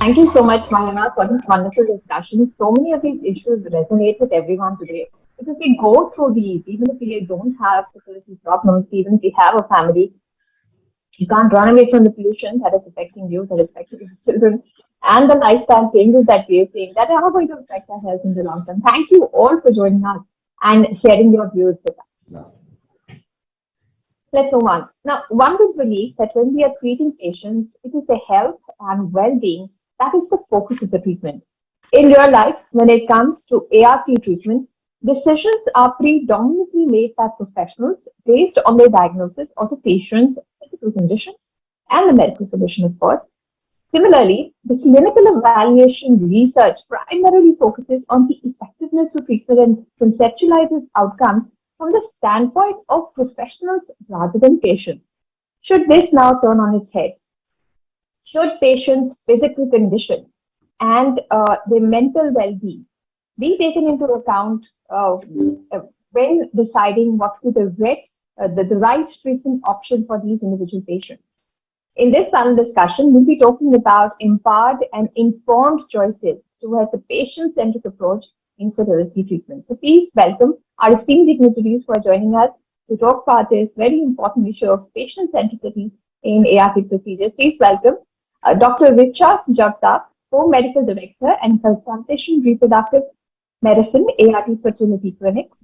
Thank you so much, Mayana, for this wonderful discussion. So many of these issues resonate with everyone today. Because we go through these, even if we don't have fertility problems, even if we have a family, you can't run away from the pollution that is affecting you, that is affecting your children, and the lifestyle changes that we are seeing that are going to affect our health in the long term. Thank you all for joining us and sharing your views with us. Let's move on. Now, one would believe that when we are treating patients, it is their health and well-being that is the focus of the treatment. In real life, when it comes to ART treatment, decisions are predominantly made by professionals based on their diagnosis of the patient's physical condition and the medical condition, of course. Similarly, the clinical evaluation research primarily focuses on the effectiveness of treatment and conceptualizes outcomes from the standpoint of professionals rather than patients. Should this now turn on its head? Should patients' physical condition and their mental well-being be taken into account when deciding what would the right treatment option for these individual patients? In this panel discussion, we'll be talking about empowered and informed choices towards a patient-centric approach in fertility treatment. So please welcome our esteemed dignitaries who are joining us to talk about this very important issue of patient centricity in ART procedures. Please welcome Dr. Richa Jagtap, Co-Medical Director and Consultation Reproductive Medicine, ART Fertility Clinics.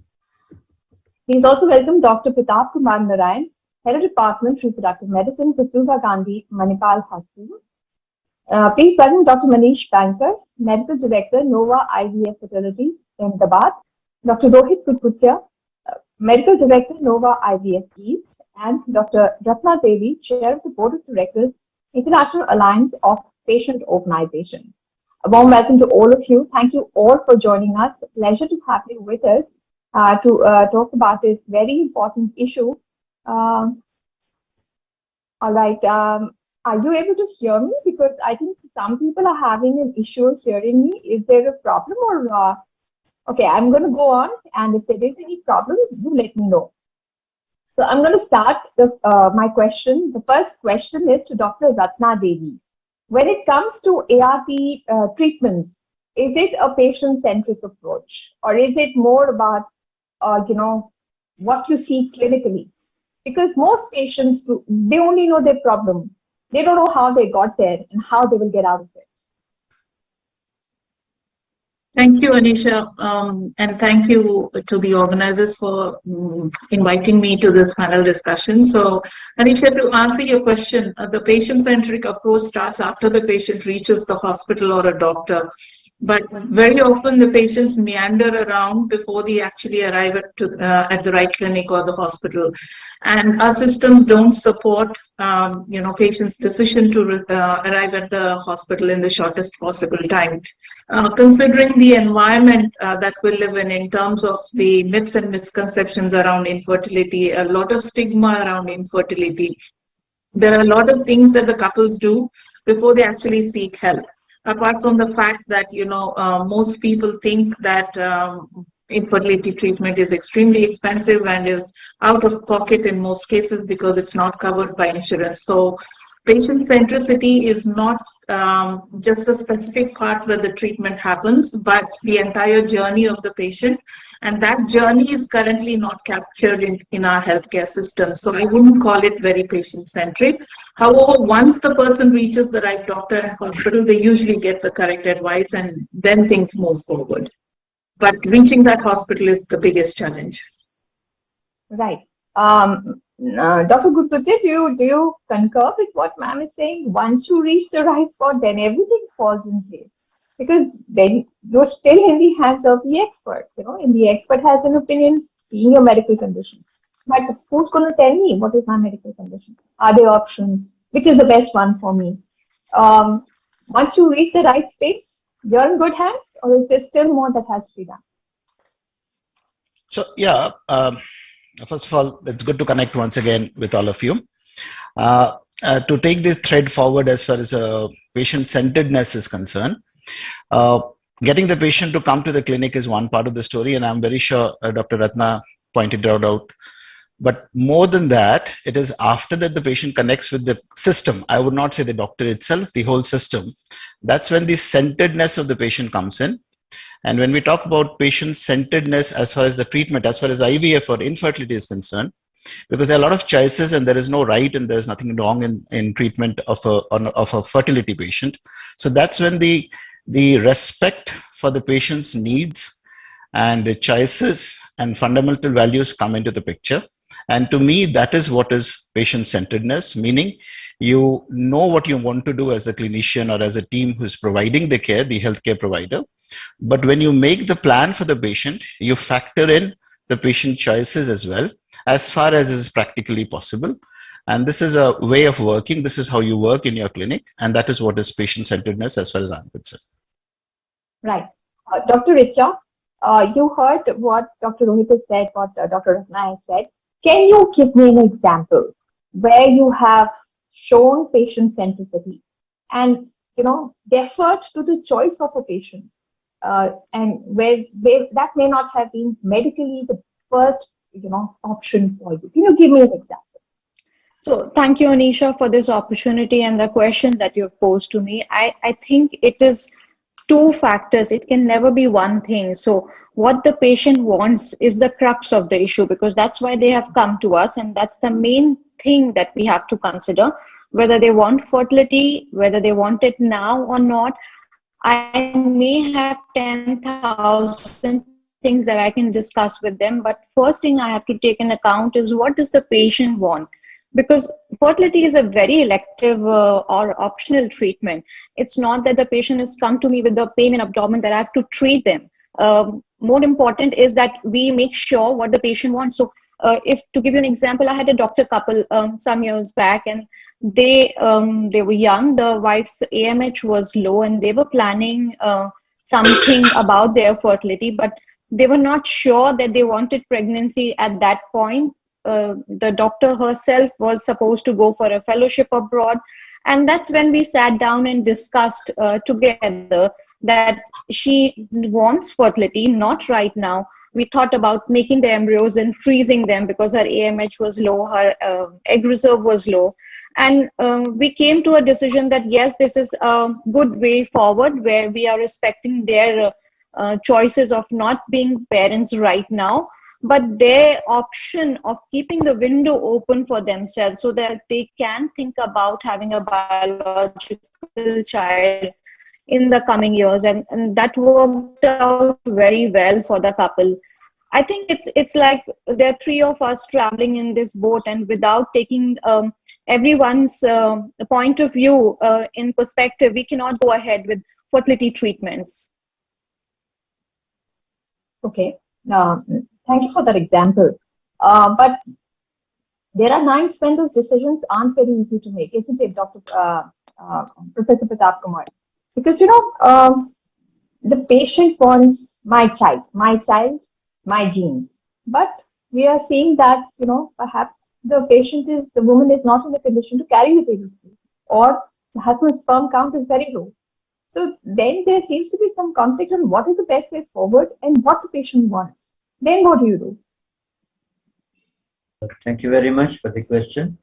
Please also welcome Dr. Pratap Kumar Narayan, Head of Department, Reproductive Medicine, Kasturba Gandhi, Manipal Hospital. Please welcome Dr. Manish Banker, Medical Director, Nova IVF Fertility, Ahmedabad. Dr. Rohit Gutgutia, Medical Director, Nova IVF East, and Dr. Ratna Devi, Chair of the Board of Directors, International Alliance of Patient Organization. A warm welcome to all of you. Thank you all for joining us. Pleasure to have you with us to talk about this very important issue. All right. Are you able to hear me? Because I think some people are having an issue hearing me. Is there a problem or? Okay, I'm going to go on, and if there is any problem, do let me know. So I'm going to start my question. The first question is to Dr. Ratna Devi. When it comes to ART treatments, is it a patient-centric approach, or is it more about, what you see clinically? Because most patients, they only know their problem. They don't know how they got there and how they will get out of it. Thank you, Anisha, and thank you to the organizers for inviting me to this panel discussion. So, Anisha, to answer your question, the patient-centric approach starts after the patient reaches the hospital or a doctor. But very often the patients meander around before they actually arrive at the right clinic or the hospital, and our systems don't support patients' decision to arrive at the hospital in the shortest possible time. Considering the environment that we live in terms of the myths and misconceptions around infertility, a lot of stigma around infertility, there are a lot of things that the couples do before they actually seek help. Apart from the fact that, most people think that infertility treatment is extremely expensive and is out of pocket in most cases because it's not covered by insurance. So patient centricity is not just a specific part where the treatment happens, but the entire journey of the patient. And that journey is currently not captured in our healthcare system. So I wouldn't call it very patient-centric. However, once the person reaches the right doctor and hospital, they usually get the correct advice and then things move forward. But reaching that hospital is the biggest challenge. Right. Dr. Gutgutia, do you concur with what ma'am is saying? Once you reach the right spot, then everything falls in place. Because then you're still in the hands of the expert, and the expert has an opinion in your medical condition. But who's going to tell me what is my medical condition? Are there options? Which is the best one for me? Once you reach the right space, you're in good hands, or is there still more that has to be done? So, yeah, first of all, it's good to connect once again with all of you. To take this thread forward as far as patient-centeredness is concerned, getting the patient to come to the clinic is one part of the story, and I'm very sure Dr. Ratna pointed out But more than that, it is after that the patient connects with the system. I would not say the doctor itself, the whole system. That's when the centeredness of the patient comes in. And when we talk about patient-centeredness as far as the treatment, as far as IVF or infertility is concerned, because there are a lot of choices and there is no right and there's nothing wrong in treatment of a fertility patient. So that's when the respect for the patient's needs and the choices and fundamental values come into the picture. And to me, that is what is patient-centeredness, meaning you know what you want to do as a clinician or as a team who's providing the care, the healthcare provider. But when you make the plan for the patient, you factor in the patient choices as well, as far as is practically possible. And this is a way of working. This is how you work in your clinic. And that is what is patient-centeredness as far as I'm concerned. Right. Dr. Richa, you heard what Dr. Rohit has said, what Dr. Ratna has said. Can you give me an example where you have shown patient centricity and, deferred to the choice of a patient, and where that may not have been medically the first, option for you? Can you give me an example? So thank you, Anisha, for this opportunity and the question that you've posed to me. I think it is two factors. It can never be one thing. So what the patient wants is the crux of the issue, because that's why they have come to us. And that's the main thing that we have to consider, whether they want fertility, whether they want it now or not. I may have 10,000 things that I can discuss with them. But first thing I have to take in account is, what does the patient want? Because fertility is a very elective or optional treatment. It's not that the patient has come to me with the pain in abdomen that I have to treat them. More important is that we make sure what the patient wants. So if, to give you an example, I had a doctor couple some years back, and they were young. The wife's AMH was low, and they were planning something about their fertility, but they were not sure that they wanted pregnancy at that point. The doctor herself was supposed to go for a fellowship abroad. And that's when we sat down and discussed together that she wants fertility, not right now. We thought about making the embryos and freezing them because her AMH was low, her egg reserve was low. And we came to a decision that, yes, this is a good way forward, where we are respecting their choices of not being parents right now, but their option of keeping the window open for themselves so that they can think about having a biological child in the coming years. And that worked out very well for the couple. I think it's like there are three of us traveling in this boat, and without taking everyone's point of view in perspective, we cannot go ahead with fertility treatments. Okay. Thank you for that example. But there are nights when those decisions aren't very easy to make, isn't it, Professor Pratap Kumar? Because, the patient wants my child, my genes. But we are seeing that, perhaps the woman is not in a condition to carry the baby, or the husband's sperm count is very low. So then there seems to be some conflict on what is the best way forward and what the patient wants. Then what do you do? Thank you very much for the question.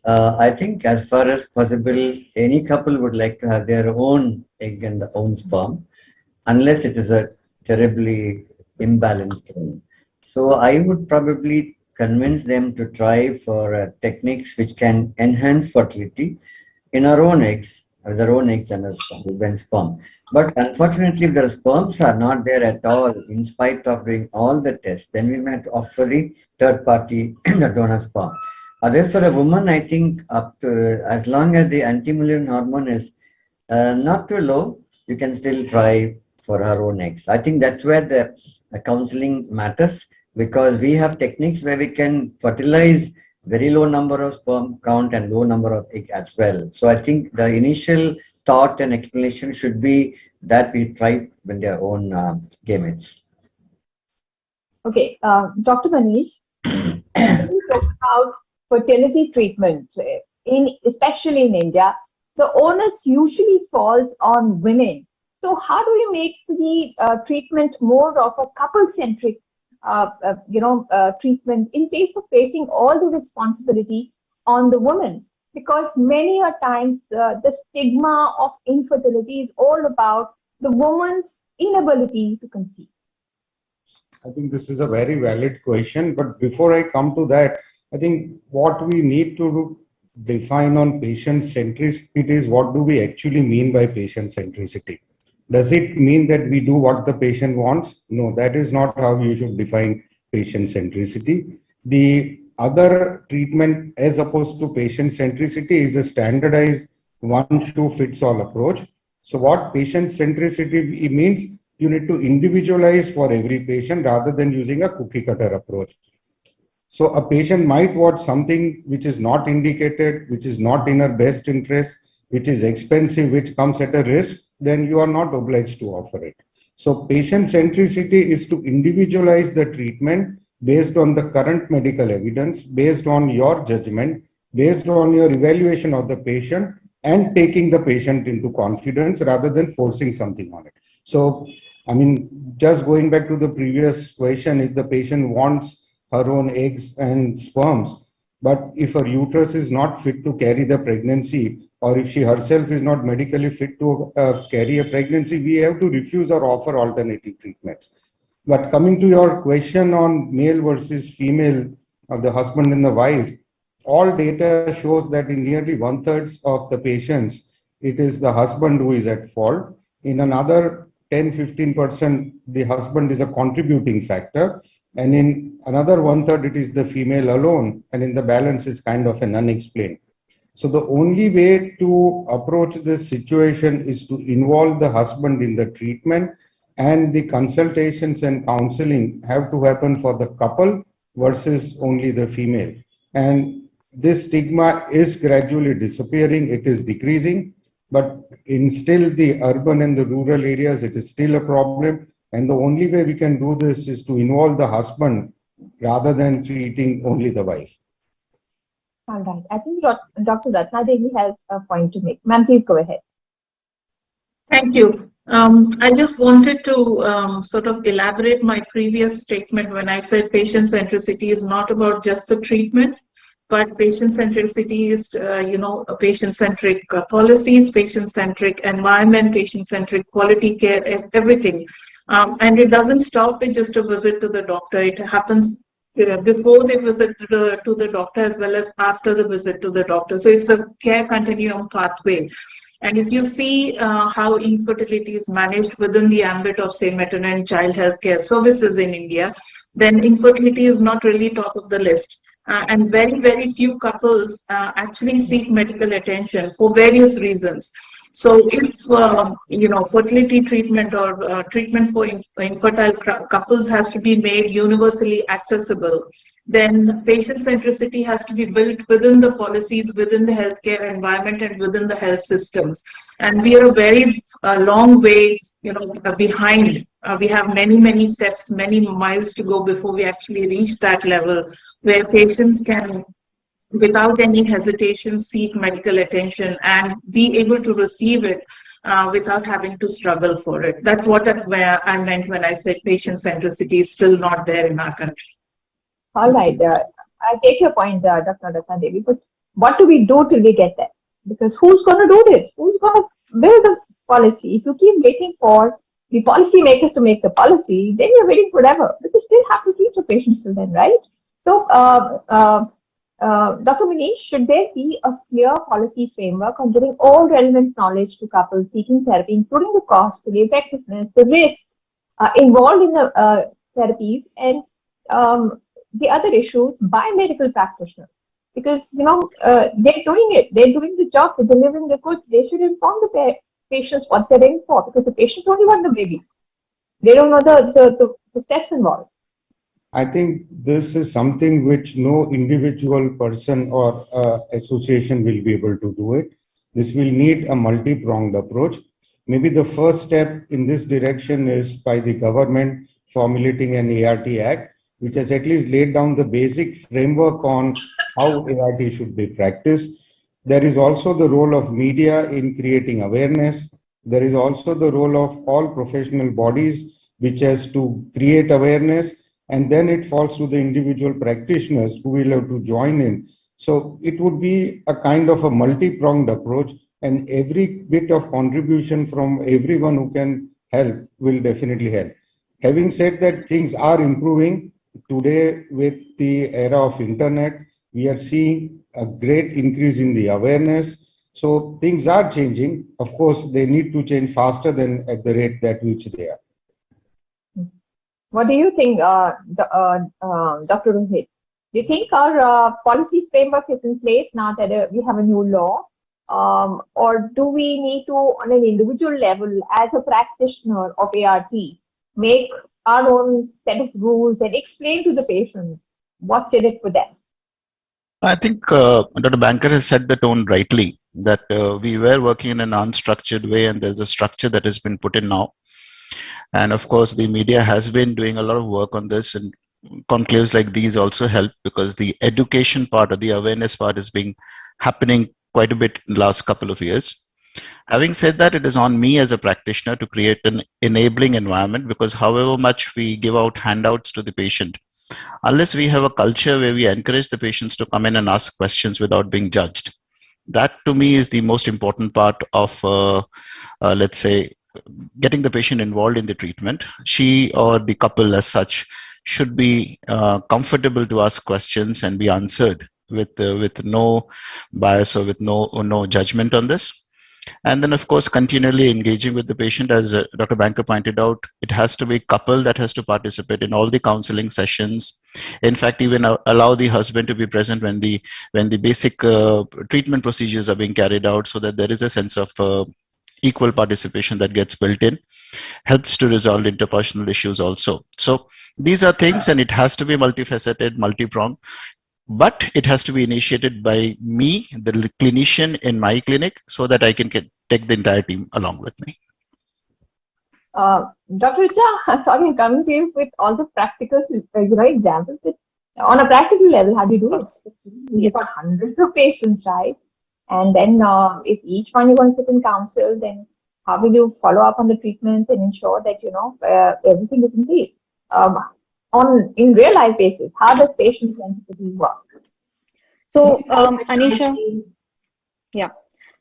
I think as far as possible, any couple would like to have their own egg and their own sperm, unless it is a terribly imbalanced one. So I would probably convince them to try for techniques which can enhance fertility in our own eggs, or their own eggs and their sperm. But unfortunately, if the sperms are not there at all, in spite of doing all the tests, then we might offer the third party the donor sperm. Otherwise, for a woman, I think up to, as long as the anti-Mullerian hormone is not too low, you can still try for her own eggs. I think that's where the counseling matters, because we have techniques where we can fertilize very low number of sperm count and low number of egg as well. So I think the initial thought and explanation should be that we try with their own gametes. Okay, Dr. Manish, when we talk about fertility treatment, especially in India, the onus usually falls on women. So how do you make the treatment more of a couple-centric treatment in place of placing all the responsibility on the woman. Because many a times the stigma of infertility is all about the woman's inability to conceive. I think this is a very valid question, but before I come to that, I think what we need to define on patient centricity is what do we actually mean by patient centricity? Does it mean that we do what the patient wants? No, that is not how you should define patient centricity. The other treatment as opposed to patient centricity is a standardized one shoe fits all approach. So what patient centricity means, you need to individualize for every patient rather than using a cookie cutter approach. So a patient might want something which is not indicated, which is not in her best interest, which is expensive, which comes at a risk, then you are not obliged to offer it. So patient centricity is to individualize the treatment based on the current medical evidence, based on your judgment, based on your evaluation of the patient, and taking the patient into confidence rather than forcing something on it. So, I mean, just going back to the previous question, if the patient wants her own eggs and sperms, but if her uterus is not fit to carry the pregnancy, or if she herself is not medically fit to carry a pregnancy, we have to refuse or offer alternative treatments. But coming to your question on male versus female, the husband and the wife, all data shows that in nearly 1/3 of the patients, it is the husband who is at fault. In another 10-15%, the husband is a contributing factor. And in another 1/3, it is the female alone. And in the balance is kind of an unexplained. So the only way to approach this situation is to involve the husband in the treatment, and the consultations and counseling have to happen for the couple versus only the female. And this stigma is gradually disappearing, it is decreasing, but in still the urban and the rural areas, it is still a problem. And the only way we can do this is to involve the husband rather than treating only the wife. All right. I think Dr. Ratna Devi has a point to make. Ma'am, please go ahead. Thank you. I just wanted to sort of elaborate my previous statement when I said patient centricity is not about just the treatment, but patient centricity is, patient-centric policies, patient-centric environment, patient-centric quality care, everything. And it doesn't stop with just a visit to the doctor. It happens before they visit to the doctor as well as after the visit to the doctor. So it's a care continuum pathway. And if you see how infertility is managed within the ambit of, say, maternal and child health care services in India, then infertility is not really top of the list. And very, very few couples actually seek medical attention for various reasons. So if, fertility treatment or treatment for infertile couples has to be made universally accessible, then patient centricity has to be built within the policies, within the healthcare environment, and within the health systems. And we are a very long way, behind. We have many, many steps, many miles to go before we actually reach that level where patients can, without any hesitation, seek medical attention and be able to receive it without having to struggle for it. That's what I meant when I said patient centricity is still not there in our country. All right. I take your point, Dr. Ratna Devi, but what do we do till we get there? Because who's going to do this? Who's going to build the policy? If you keep waiting for the policy makers to make the policy, then you're waiting forever. But you still have to treat the patients till then, right? So, Dr. Manish, should there be a clear policy framework on giving all relevant knowledge to couples seeking therapy, including the cost, the effectiveness, the risk involved in the therapies, and the other issues by medical practitioners? Because, they're doing it. They're doing the job. They're delivering the goods. They should inform the patients what they're in for, because the patients only want the baby. They don't know the steps involved. I think this is something which no individual person or association will be able to do it. This will need a multi-pronged approach. Maybe the first step in this direction is by the government formulating an ART Act, which has at least laid down the basic framework on how ART should be practiced. There is also the role of media in creating awareness. There is also the role of all professional bodies, which has to create awareness. and then it falls to the individual practitioners who will have to join in. So it would be a kind of a multi-pronged approach, and every bit of contribution from everyone who can help will definitely help. Having said that, things are improving. Today, with the era of internet, we are seeing a great increase in the awareness. So things are changing. Of course, they need to change faster than at the rate at which they are. What do you think, Dr. Rohit? Do you think our policy framework is in place now that we have a new law? Or do we need to, on an individual level, as a practitioner of ART, make our own set of rules and explain to the patients what's in it for them? I think Dr. Banker has set the tone rightly, that we were working in an unstructured way, and there's a structure that has been put in now. And of course, the media has been doing a lot of work on this, and conclaves like these also help, because the education part or the awareness part is happening quite a bit in the last couple of years. Having said that, it is on me as a practitioner to create an enabling environment, because however much we give out handouts to the patient, unless we have a culture where we encourage the patients to come in and ask questions without being judged, that to me is the most important part of, let's say, getting the patient involved in the treatment. She or the couple as such should be comfortable to ask questions and be answered with no bias or with no judgment on this. And then, of course, continually engaging with the patient. As Dr. Banker pointed out, it has to be a couple that has to participate in all the counseling sessions. In fact, even allow the husband to be present when the basic treatment procedures are being carried out, so that there is a sense of equal participation that gets built in. Helps to resolve interpersonal issues also. So these are things, and it has to be multifaceted, multi-pronged. But it has to be initiated by me, the clinician in my clinic, so that I can take the entire team along with me. Dr. Richa, sorry, I'm coming to you with all the practical examples. On a practical level, how do you do it? You've got hundreds of patients, right? And then if each one you want to sit in counsel, then how will you follow up on the treatments and ensure that, everything is in place? In real life basis, how does patient centricity work? So, Anisha, yeah.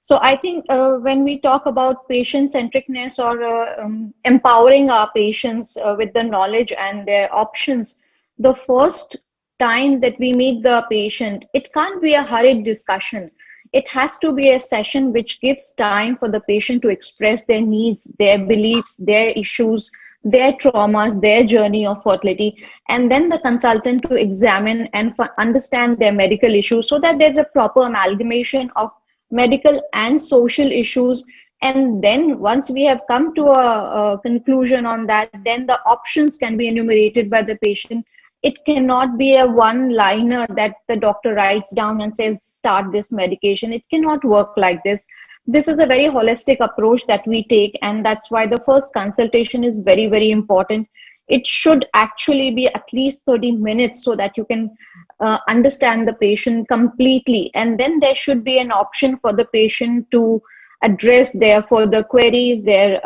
So I think when we talk about patient-centeredness or empowering our patients with the knowledge and their options, the first time that we meet the patient, it can't be a hurried discussion. It has to be a session which gives time for the patient to express their needs, their beliefs, their issues, their traumas, their journey of fertility, and then the consultant to examine and understand their medical issues, so that there's a proper amalgamation of medical and social issues. And then once we have come to a conclusion on that, then the options can be enumerated by the patient. It cannot be a one-liner that the doctor writes down and says, start this medication. It cannot work like this. This is a very holistic approach that we take, and that's why the first consultation is very, very important. It should actually be at least 30 minutes so that you can understand the patient completely. And then there should be an option for the patient to address their further queries, their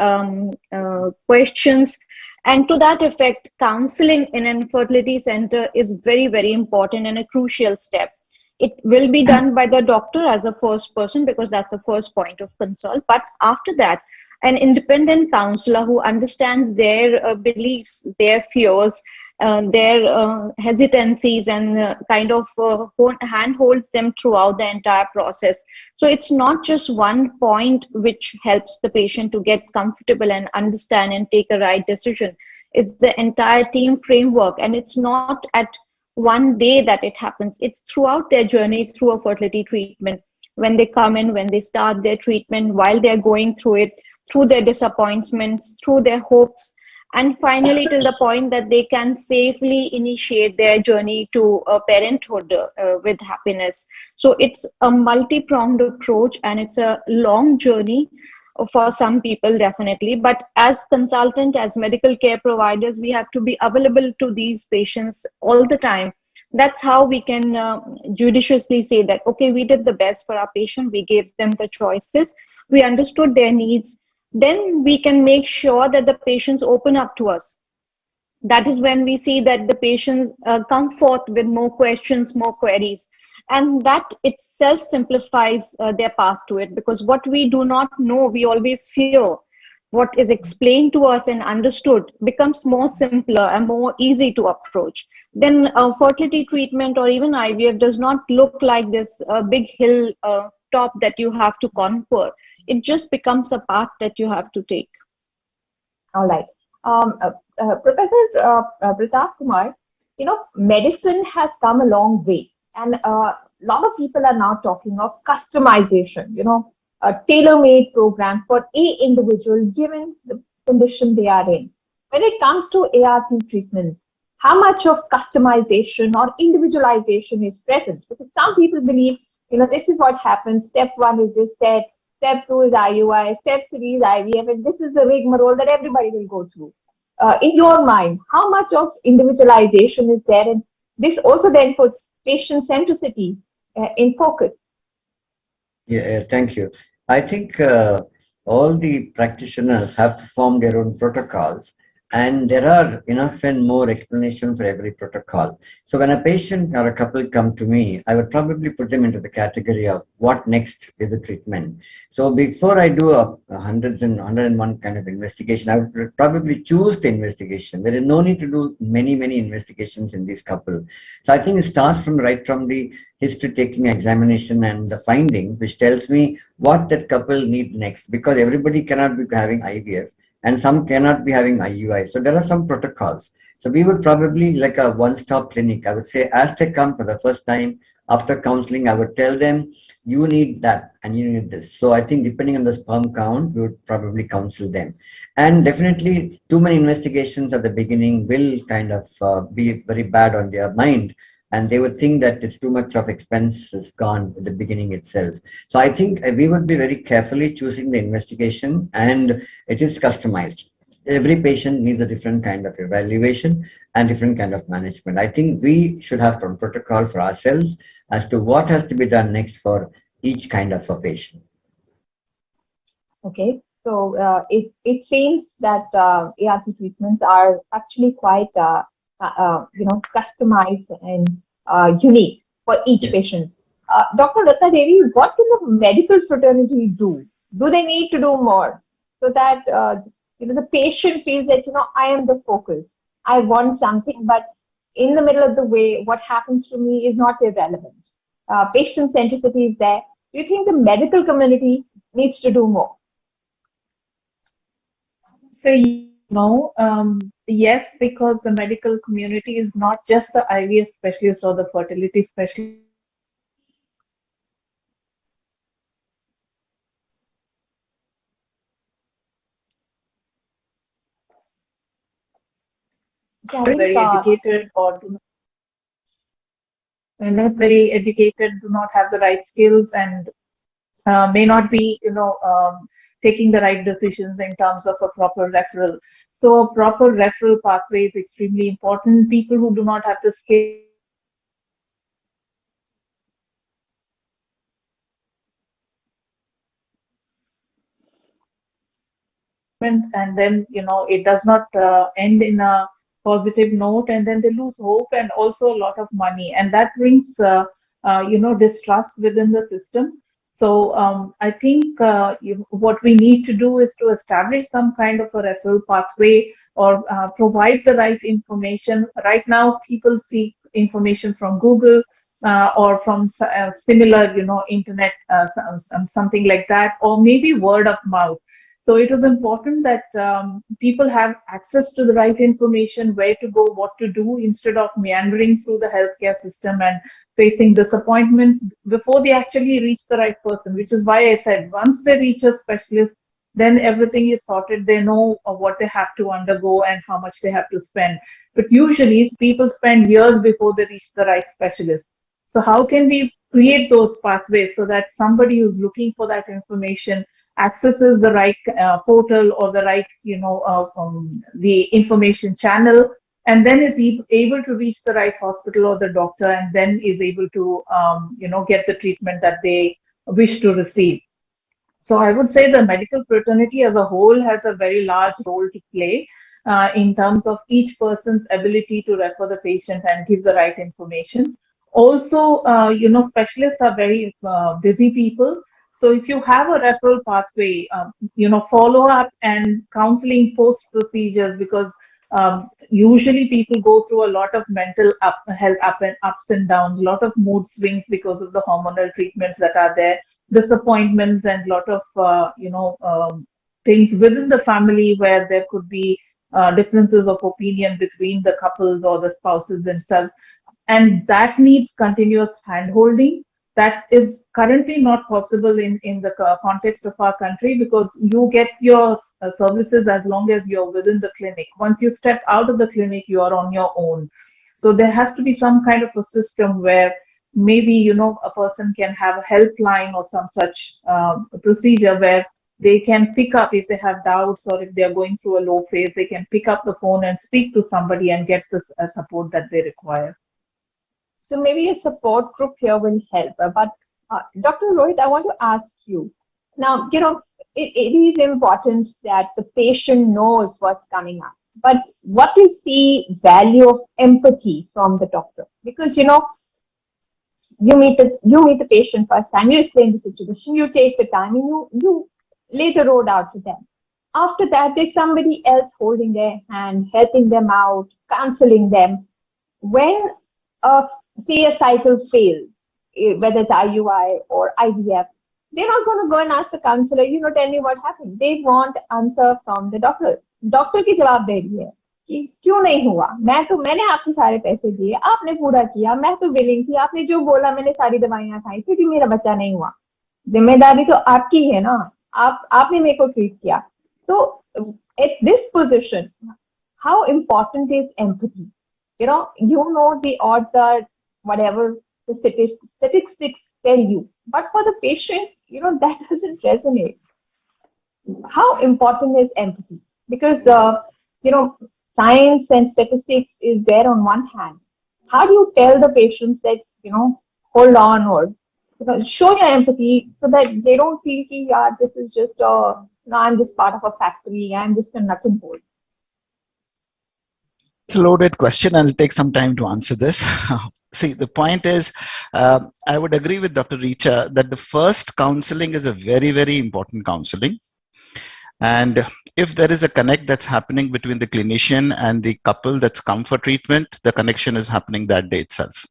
questions. And to that effect, counseling in an infertility center is very, very important and a crucial step. It will be done by the doctor as a first person, because that's the first point of consult. But after that, an independent counselor who understands their beliefs, their fears, their hesitancies, and kind of handholds them throughout the entire process. So it's not just one point which helps the patient to get comfortable and understand and take a right decision. It's the entire team framework, and it's not at one day that it happens. It's throughout their journey through a fertility treatment. When they come in, when they start their treatment, while they're going through it, through their disappointments, through their hopes, and finally till the point that they can safely initiate their journey to parenthood with happiness. So it's a multi-pronged approach, and it's a long journey for some people, definitely. But as consultant, as medical care providers, we have to be available to these patients all the time. That's how we can judiciously say that, okay, we did the best for our patient, we gave them the choices, we understood their needs. Then we can make sure that the patients open up to us. That is when we see that the patients come forth with more questions, more queries. And that itself simplifies their path to it, because what we do not know, we always fear. What is explained to us and understood becomes more simpler and more easy to approach. Then fertility treatment or even IVF does not look like this big hill top that you have to conquer. It just becomes a path that you have to take. All right. Professor Pratap Kumar, medicine has come a long way, and a lot of people are now talking of customization, a tailor-made program for a individual given the condition they are in. When it comes to ART treatments, how much of customization or individualization is present? Because some people believe, this is what happens. Step one is this step. Step two is IUI, step three is IVF, and this is the rigmarole that everybody will go through. In your mind, how much of individualization is there? And this also then puts patient centricity in focus. Yeah, thank you. I think all the practitioners have to form their own protocols, and there are enough and more explanation for every protocol. So when a patient or a couple come to me, I would probably put them into the category of what next is the treatment. So before I do a hundreds and 101 kind of investigation, I would probably choose the investigation. There is no need to do many investigations in this couple. So I think it starts from right from the history taking examination and the finding, which tells me what that couple need next, because everybody cannot be having IVF and some cannot be having IUI. So there are some protocols. So we would probably like a one-stop clinic. I would say as they come for the first time after counseling, I would tell them you need that and you need this. So I think depending on the sperm count, we would probably counsel them. And definitely too many investigations at the beginning will kind of be very bad on their mind, and they would think that it's too much of expense is gone at the beginning itself. So I think we would be very carefully choosing the investigation, and it is customized. Every patient needs a different kind of evaluation and different kind of management. I think we should have some protocol for ourselves as to what has to be done next for each kind of a patient. Okay, so it seems that ART treatments are actually quite customized and unique for each Yes. patient. Dr. Ratna Devi, what can the medical fraternity do? Do they need to do more so that the patient feels that I am the focus. I want something, but in the middle of the way, what happens to me is not irrelevant. Patient centricity is there. Do you think the medical community needs to do more? So, yes, because the medical community is not just the IVF specialist or the fertility specialist. Very educated or not very educated, do not have the right skills, and may not be, taking the right decisions in terms of a proper referral. So, proper referral pathway is extremely important. People who do not have the skill and then it does not end in a positive note, and then they lose hope and also a lot of money, and that brings distrust within the system. So I think what we need to do is to establish some kind of a referral pathway or provide the right information. Right now people seek information from Google or from similar internet, something like that, or maybe word of mouth. So it is important that people have access to the right information, where to go, what to do, instead of meandering through the healthcare system and facing disappointments before they actually reach the right person, which is why I said once they reach a specialist, then everything is sorted. They know what they have to undergo and how much they have to spend. But usually people spend years before they reach the right specialist. So how can we create those pathways so that somebody who's looking for that information accesses the right portal or the right, the information channel, and then is able to reach the right hospital or the doctor, and then is able to, get the treatment that they wish to receive. So I would say the medical fraternity as a whole has a very large role to play. in terms of each person's ability to refer the patient and give the right information. Also, specialists are very busy people. So if you have a referral pathway, follow up and counseling post procedures, because usually people go through a lot of mental health ups and downs, a lot of mood swings because of the hormonal treatments that are there, disappointments, and a lot of things within the family where there could be differences of opinion between the couples or the spouses themselves, and that needs continuous handholding. That is currently not possible in the context of our country, because you get your services as long as you're within the clinic. Once you step out of the clinic, you are on your own. So there has to be some kind of a system where maybe a person can have a helpline or some such procedure where they can pick up if they have doubts, or if they're going through a low phase, they can pick up the phone and speak to somebody and get the support that they require. So maybe a support group here will help. But Dr. Rohit, I want to ask you. Now, it is important that the patient knows what's coming up. But what is the value of empathy from the doctor? Because, you meet the patient first time, you explain the situation, you take the time, and you lay the road out to them. After that, there's somebody else holding their hand, helping them out, counseling them. When say a cycle fails, whether it's IUI or IVF, they're not going to go and ask the counselor, tell me what happened. They want answer from the doctor. Doctor की जवाबदेही है कि क्यों नहीं हुआ, मैंने आपको सारे पैसे दिए, आपने पूरा किया, मैं तो विलिंग थी, आपने जो बोला मैंने सारी दवाइयां खाई, फिर भी मेरा बच्चा नहीं हुआ. जिम्मेदारी तो आपकी है ना, आपने मेरे को ट्रीट किया. So at this position, how important is empathy? The odds are whatever the statistics tell you, but for the patient, that doesn't resonate. How important is empathy? Because science and statistics is there on one hand. How do you tell the patients that hold on, or show your empathy so that they don't feel that this is just I'm just part of a factory, I'm just a nut and bolt? It's a loaded question. I'll take some time to answer this. See, the point is, I would agree with Dr. Richa that the first counseling is a very, very important counseling. And if there is a connect that's happening between the clinician and the couple that's come for treatment, the connection is happening that day itself.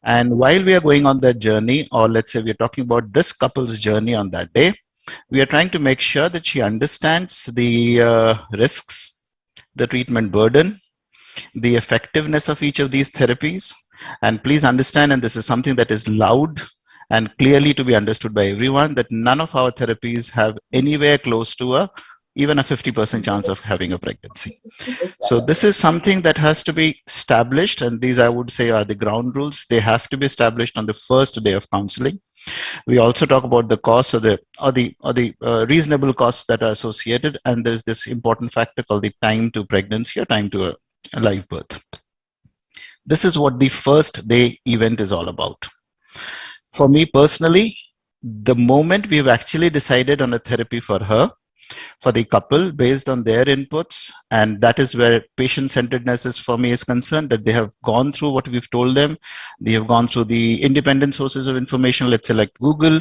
And while we are going on that journey, or let's say we're talking about this couple's journey on that day, we are trying to make sure that she understands the risks, the treatment burden, the effectiveness of each of these therapies. And please understand, and this is something that is loud and clearly to be understood by everyone, that none of our therapies have anywhere close to even a 50% chance of having a pregnancy. So this is something that has to be established, and these I would say are the ground rules. They have to be established on the first day of counseling. We also talk about the costs or the reasonable costs that are associated, and there's this important factor called the time to pregnancy or time to a live birth. This is what the first day event is all about. For me personally, the moment we've actually decided on a therapy for her, for the couple, based on their inputs, and that is where patient-centeredness is for me is concerned, that they have gone through what we've told them, they have gone through the independent sources of information, let's say like Google,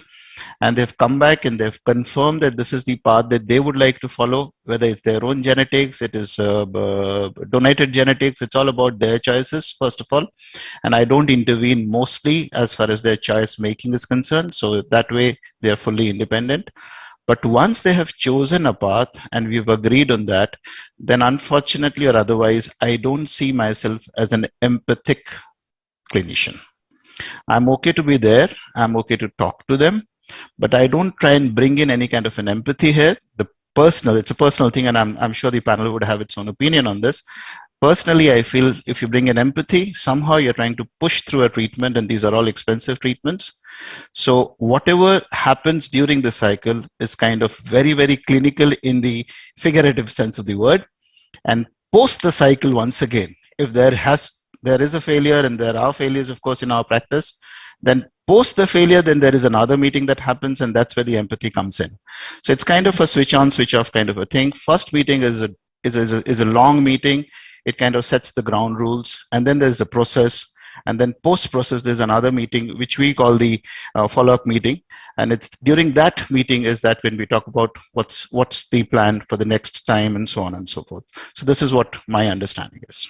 and they've come back and they've confirmed that this is the path that they would like to follow, whether it's their own genetics, it is donated genetics, it's all about their choices, first of all. And I don't intervene mostly as far as their choice making is concerned. So that way they're fully independent. But once they have chosen a path and we've agreed on that, then unfortunately or otherwise, I don't see myself as an empathic clinician. I'm okay to be there. I'm okay to talk to them, but I don't try and bring in any kind of an empathy here. It's a personal thing, and I'm sure the panel would have its own opinion on this. Personally, I feel if you bring in empathy, somehow you're trying to push through a treatment, and these are all expensive treatments. So whatever happens during the cycle is kind of very, very clinical in the figurative sense of the word. And post the cycle, once again, if there is a failure, and there are failures, of course, in our practice, then post the failure, then there is another meeting that happens, and that's where the empathy comes in. So it's kind of a switch on, switch off kind of a thing. First meeting is a is a long meeting. It kind of sets the ground rules, and then there's the process, and then post-process there's another meeting which we call the follow-up meeting, and it's during that meeting is that when we talk about what's the plan for the next time and so on and so forth. So this is what my understanding is.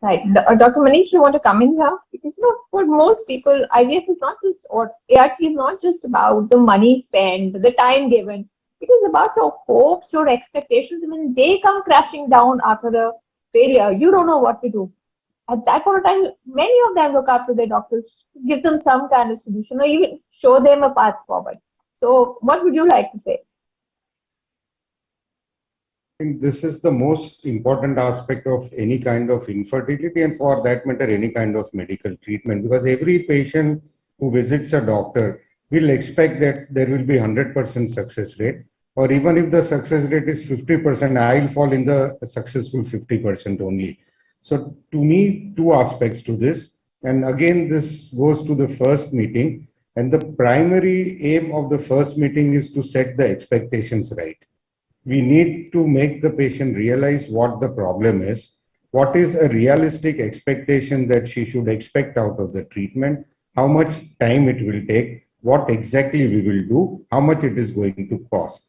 Right. Dr. Manish, you want to come in here? Because for most people, IVF is not just, or ART is not just about the money spent, the time given. It is about your hopes, your expectations. And when they come crashing down after a failure, you don't know what to do. At that point of time, many of them look up to their doctors, give them some kind of solution, or even show them a path forward. So what would you like to say? I think this is the most important aspect of any kind of infertility, and for that matter, any kind of medical treatment, because every patient who visits a doctor will expect that there will be 100% success rate, or even if the success rate is 50%, I'll fall in the successful 50% only. So to me, two aspects to this. And again, this goes to the first meeting. And the primary aim of the first meeting is to set the expectations right. We need to make the patient realize what the problem is, what is a realistic expectation that she should expect out of the treatment, how much time it will take, what exactly we will do, how much it is going to cost.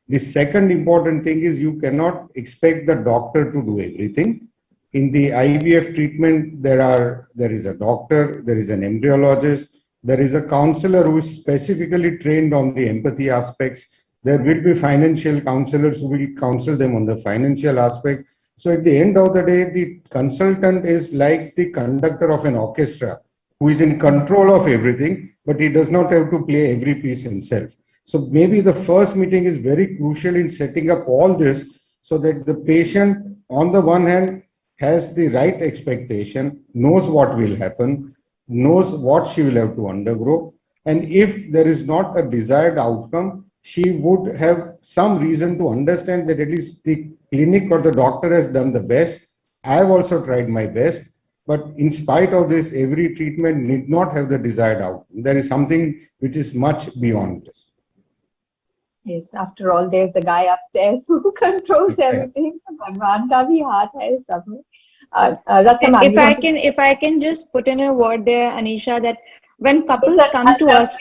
The second important thing is you cannot expect the doctor to do everything. In the IVF treatment, there is a doctor, there is an embryologist, there is a counselor who is specifically trained on the empathy aspects. There will be financial counselors who will counsel them on the financial aspect. So at the end of the day, the consultant is like the conductor of an orchestra who is in control of everything, but he does not have to play every piece himself. So maybe the first meeting is very crucial in setting up all this so that the patient, on the one hand, has the right expectation, knows what will happen, knows what she will have to undergo. And if there is not a desired outcome, she would have some reason to understand that at least the clinic or the doctor has done the best. I have also tried my best, but in spite of this, every treatment need not have the desired outcome. There is something which is much beyond this. Yes, after all, there's the guy upstairs who controls everything. Bhagwan ka bhi haath hai is sab mein. Ratna ma'am, If I can just put in a word there, Anisha, that when couples come to us,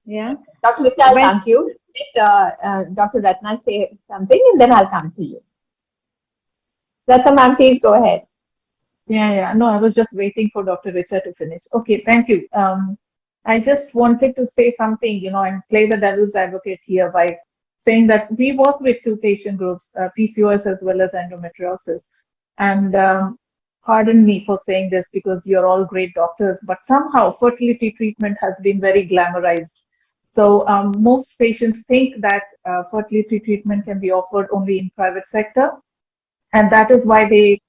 yeah. Dr. Richa, I'll come to you. Let Dr. Ratna say something, and then I'll come to you. Ratna ma'am, please go ahead. Yeah. No, I was just waiting for Dr. Richa to finish. Okay, thank you. I just wanted to say something, and play the devil's advocate here by saying that we work with two patient groups, PCOS as well as endometriosis. And pardon me for saying this because you're all great doctors, but somehow fertility treatment has been very glamorized. So most patients think that fertility treatment can be offered only in private sector. And that is why they,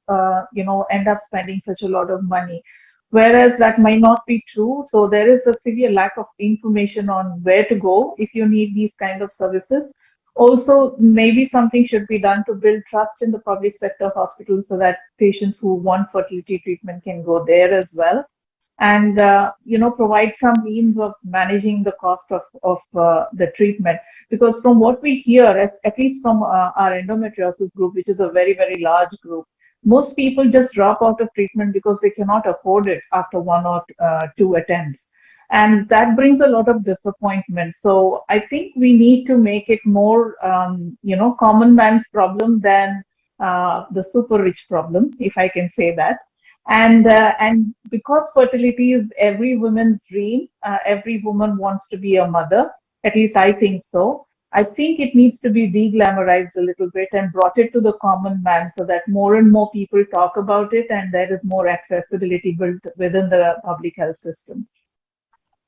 end up spending such a lot of money. Whereas that might not be true. So there is a severe lack of information on where to go if you need these kind of services. Also, maybe something should be done to build trust in the public sector hospitals so that patients who want fertility treatment can go there as well. And, provide some means of managing the cost of the treatment. Because from what we hear, at least from our endometriosis group, which is a very, very large group, most people just drop out of treatment because they cannot afford it after one or two attempts. And that brings a lot of disappointment. So I think we need to make it more, common man's problem than the super rich problem, if I can say that. And because fertility is every woman's dream, every woman wants to be a mother. At least I think so. I think it needs to be de-glamorized a little bit and brought it to the common man so that more and more people talk about it and there is more accessibility built within the public health system.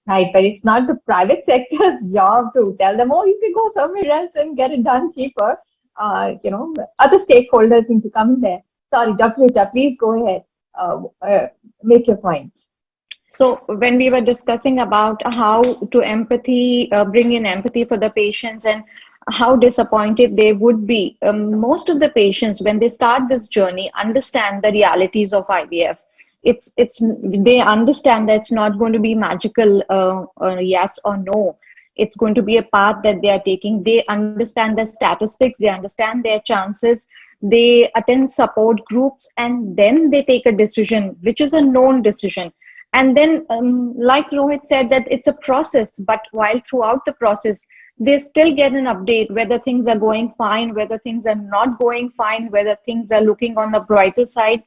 Right, but it's not the private sector's job to tell them, oh, you can go somewhere else and get it done cheaper. Other stakeholders need to come in there. Sorry, Dr. Richa, please go ahead. Make your point. So when we were discussing about how to bring in empathy for the patients and how disappointed they would be, most of the patients, when they start this journey, understand the realities of IVF. They understand that it's not going to be magical, yes or no. it's going to be a path that they are taking. They understand the statistics, they understand their chances, they attend support groups, and then they take a decision, which is a known decision. And then, like Rohit said, that it's a process, but while throughout the process, they still get an update whether things are going fine, whether things are not going fine, whether things are looking on the brighter side.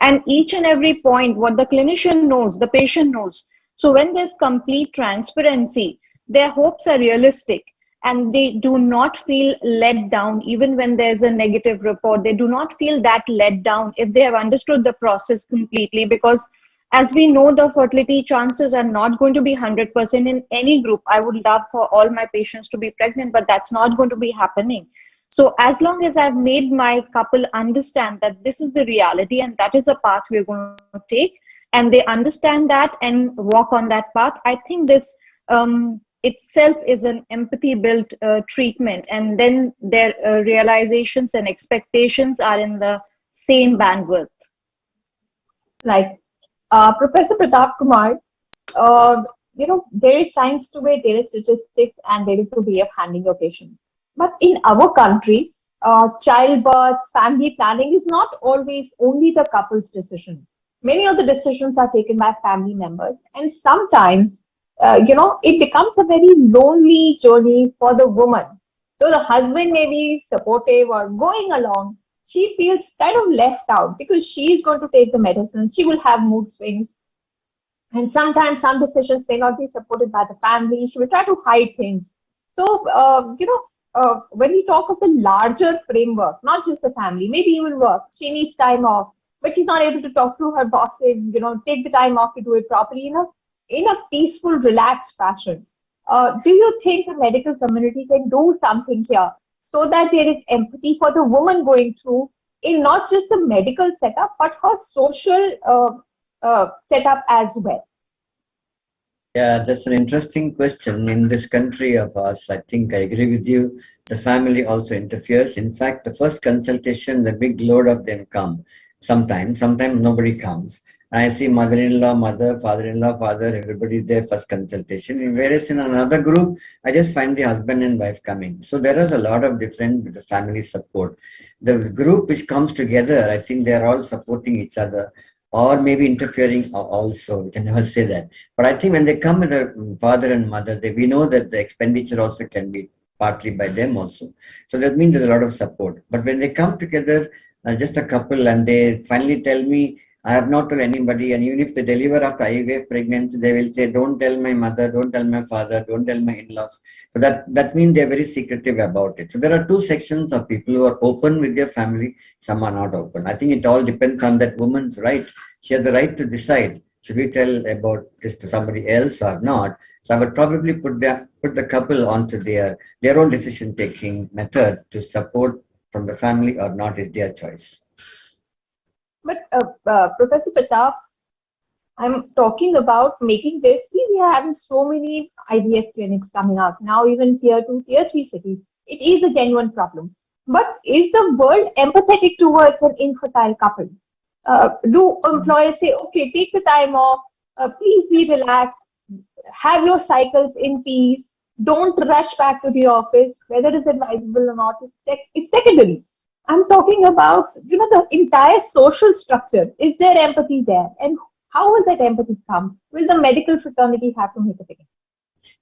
And each and every point, what the clinician knows, the patient knows. So when there's complete transparency, their hopes are realistic, and they do not feel let down even when there's a negative report. They do not feel that let down if they have understood the process completely, because as we know, the fertility chances are not going to be 100% in any group. I would love for all my patients to be pregnant, but that's not going to be happening. So as long as I've made my couple understand that this is the reality and that is a path we're going to take, and they understand that and walk on that path, I think this itself is an empathy built treatment, and then their realizations and expectations are in the same bandwidth. Right. Professor Pratap Kumar, there is science to it, there is statistics, and there is a way of handling your patients. But in our country, childbirth, family planning is not always only the couple's decision. Many of the decisions are taken by family members, and sometimes, it becomes a very lonely journey for the woman. So the husband may be supportive or going along, she feels kind of left out because she's going to take the medicine, she will have mood swings, and sometimes some decisions may not be supported by the family. She will try to hide things. So, when we talk of the larger framework, not just the family, maybe even work, she needs time off, but she's not able to talk to her boss, take the time off to do it properly in a peaceful, relaxed fashion. Do you think the medical community can do something here so that there is empathy for the woman going through in not just the medical setup, but her social setup as well? Yeah, that's an interesting question. In this country of ours, I think I agree with you. The family also interferes. In fact, the first consultation, the big load of them come. Sometimes nobody comes. I see mother-in-law, mother, father-in-law, father, everybody there first consultation. Whereas in another group, I just find the husband and wife coming. So there is a lot of different family support. The group which comes together, I think they're all supporting each other, or maybe interfering also. We can never say that. But I think when they come with a father and mother, we know that the expenditure also can be partly by them also. So that means there's a lot of support. But when they come together, just a couple, and they finally tell me, I have not told anybody, and even if they deliver after IVF pregnancy, they will say, don't tell my mother, don't tell my father, don't tell my in-laws. So that means they're very secretive about it. So there are two sections of people who are open with their family, some are not open. I think it all depends on that woman's right. She has the right to decide, should we tell about this to somebody else or not? So I would probably put the couple onto their own decision-taking method to support from the family or not is their choice. But Professor Pratap, I'm talking about making this. See, we are having so many IVF clinics coming up now, even tier 2, tier 3 cities. It is a genuine problem. But is the world empathetic towards an infertile couple? Do employers say, okay, take the time off, please be relaxed, have your cycles in peace, don't rush back to the office, whether it's advisable or not, it's secondary. I'm talking about, the entire social structure. Is there empathy there? And how will that empathy come? Will the medical fraternity have to make a difference?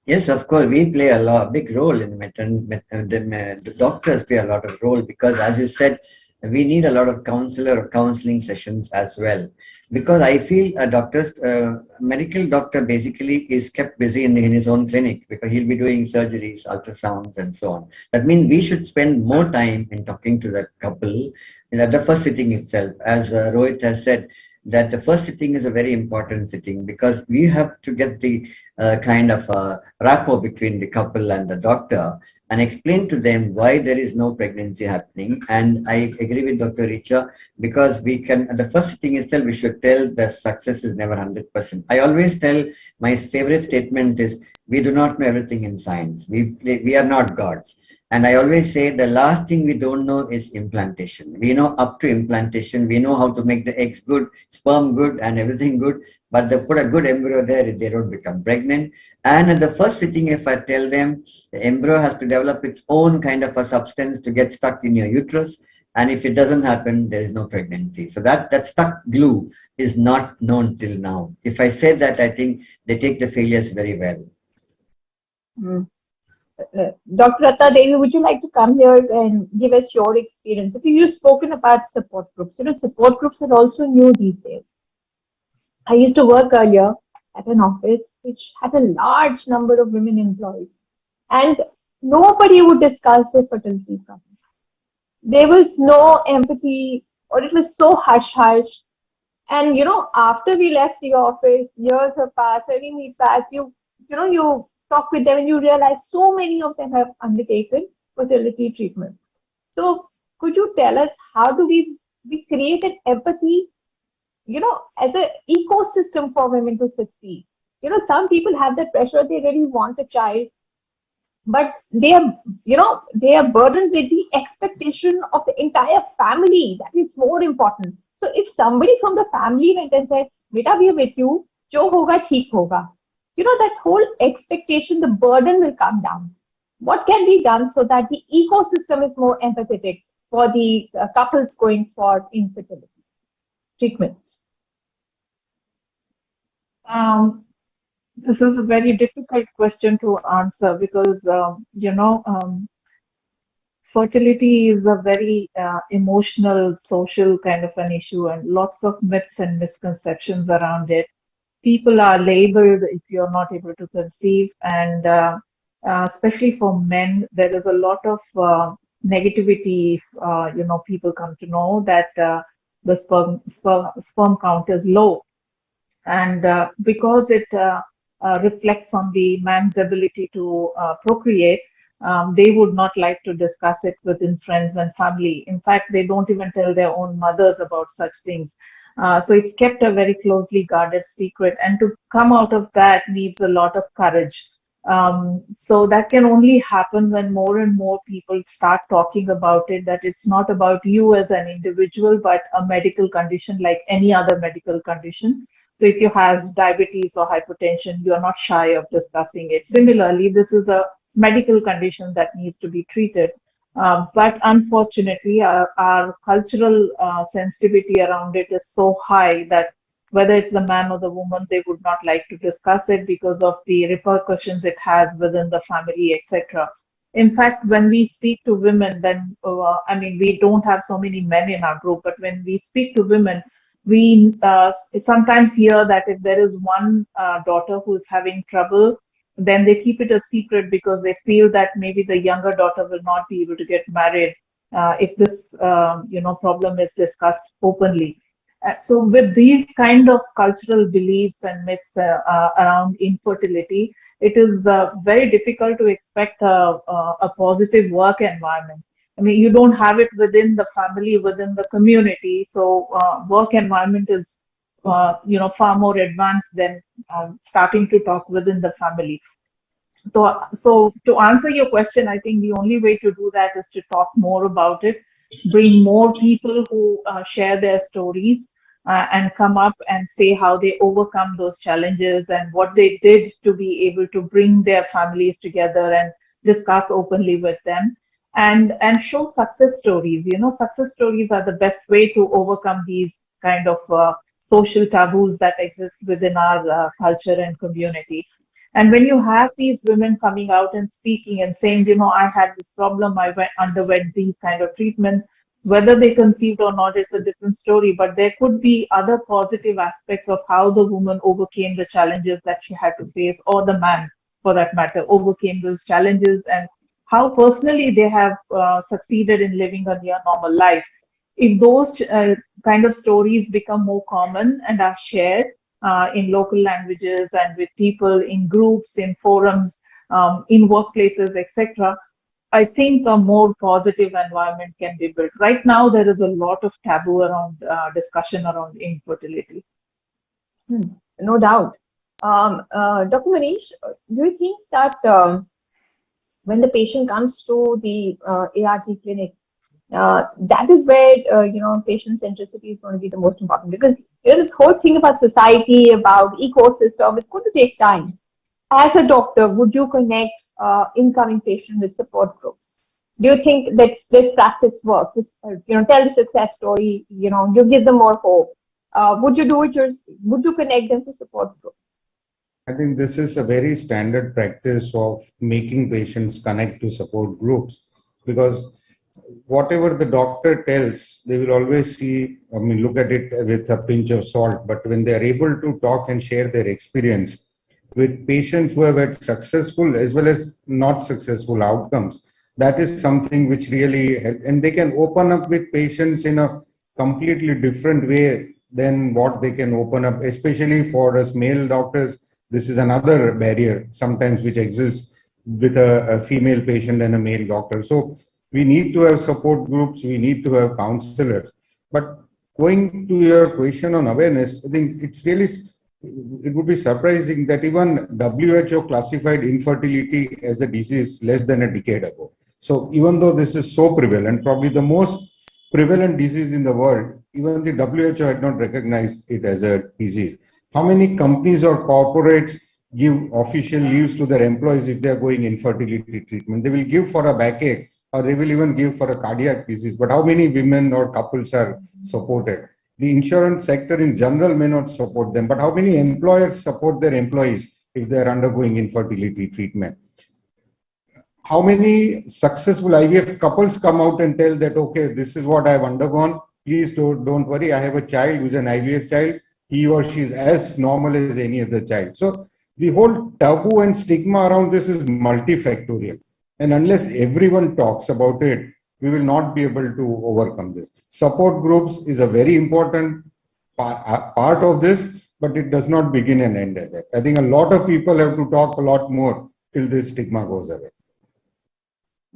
Yes, of course, we play a big role in the doctors play a lot of role, because as you said, we need a lot of counseling sessions as well. Because I feel a medical doctor basically is kept busy in his own clinic, because he'll be doing surgeries, ultrasounds, and so on. That means we should spend more time in talking to the couple at the first sitting itself. As Rohit has said, that the first sitting is a very important sitting, because we have to get the kind of rapport between the couple and the doctor and explain to them why there is no pregnancy happening. And I agree with Dr. Richa, because we can, at the first sitting itself, we should tell that success is never 100%. I always tell, my favorite statement is, we do not know everything in science. We are not gods. And I always say the last thing we don't know is implantation. We know up to implantation, we know how to make the eggs good, sperm good, and everything good. But they put a good embryo there, they don't become pregnant. And at the first sitting, if I tell them the embryo has to develop its own kind of a substance to get stuck in your uterus, and if it doesn't happen, there is no pregnancy. So that stuck glue is not known till now. If I say that, I think they take the failures very well. Dr. Ratna, Devi, would you like to come here and give us your experience? Because you've spoken about support groups. Support groups are also new these days. I used to work earlier at an office which had a large number of women employees, and nobody would discuss their fertility problems. There was no empathy, or it was so hush-hush. And, after we left the office, years have passed, every week passed, you talk with them and you realize so many of them have undertaken fertility treatments. So could you tell us how do we create an empathy, as an ecosystem for women to succeed? Some people have that pressure, they really want a child, but they are burdened with the expectation of the entire family. That is more important. So if somebody from the family went and said, "Beta, we are with you, jo hoga, theek hoga," that whole expectation, the burden will come down. What can be done so that the ecosystem is more empathetic for the couples going for infertility treatments? This is a very difficult question to answer because, fertility is a very emotional, social kind of an issue, and lots of myths and misconceptions around it. People are labeled if you're not able to conceive, and especially for men, there is a lot of negativity. People come to know that the sperm count is low, and because it reflects on the man's ability to procreate, they would not like to discuss it within friends and family. In fact, they don't even tell their own mothers about such things. So it's kept a very closely guarded secret, and to come out of that needs a lot of courage. So that can only happen when more and more people start talking about it, that it's not about you as an individual, but a medical condition like any other medical condition. So if you have diabetes or hypertension, you're not shy of discussing it. Similarly, this is a medical condition that needs to be treated. But unfortunately, our cultural sensitivity around it is so high that whether it's the man or the woman, they would not like to discuss it because of the repercussions it has within the family, etc. In fact, when we speak to women, then, we don't have so many men in our group, but when we speak to women, we sometimes hear that if there is one daughter who's having trouble, then they keep it a secret because they feel that maybe the younger daughter will not be able to get married if this problem is discussed openly. So with these kind of cultural beliefs and myths around infertility, it is very difficult to expect a positive work environment. I mean, you don't have it within the family, within the community. So work environment is, far more advanced than starting to talk within the family. So to answer your question, I think the only way to do that is to talk more about it, bring more people who share their stories and come up and say how they overcome those challenges and what they did to be able to bring their families together and discuss openly with them, and show success stories. Success stories are the best way to overcome these kind of social taboos that exist within our culture and community. And when you have these women coming out and speaking and saying, I had this problem, underwent these kind of treatments, whether they conceived or not is a different story, but there could be other positive aspects of how the woman overcame the challenges that she had to face, or the man, for that matter, overcame those challenges, and how personally they have succeeded in living a near normal life. If those kind of stories become more common and are shared in local languages and with people in groups, in forums, in workplaces, etc., I think a more positive environment can be built. Right now, there is a lot of taboo around discussion around infertility. No doubt. Dr. Manish, do you think that when the patient comes to the ART clinic, that is where patient centricity is going to be the most important, because this whole thing about society, about ecosystem, it's going to take time. As a doctor, would you connect incoming patients with support groups? Do you think that this practice works? Tell the success story. You give them more hope. Would you do it? Would you connect them to support groups? I think this is a very standard practice of making patients connect to support groups, because whatever the doctor tells, they will always see, look at it with a pinch of salt. But when they are able to talk and share their experience with patients who have had successful as well as not successful outcomes, that is something which really help. And they can open up with patients in a completely different way than what they can open up, especially for us male doctors. This is another barrier sometimes which exists with a female patient and a male doctor. So we need to have support groups, we need to have counselors. But going to your question on awareness, I think it would be surprising that even WHO classified infertility as a disease less than a decade ago. So even though this is so prevalent, probably the most prevalent disease in the world, even the WHO had not recognized it as a disease. How many companies or corporates give official leaves to their employees if they are going infertility treatment? They will give for a backache, or they will even give for a cardiac disease. But how many women or couples are supported? The insurance sector in general may not support them, but how many employers support their employees if they are undergoing infertility treatment? How many successful IVF couples come out and tell that, okay, this is what I've undergone. Please don't worry. I have a child who's an IVF child. He or she is as normal as any other child. So the whole taboo and stigma around this is multifactorial. And unless everyone talks about it, we will not be able to overcome this. Support groups is a very important part of this, but it does not begin and end at that. I think a lot of people have to talk a lot more till this stigma goes away.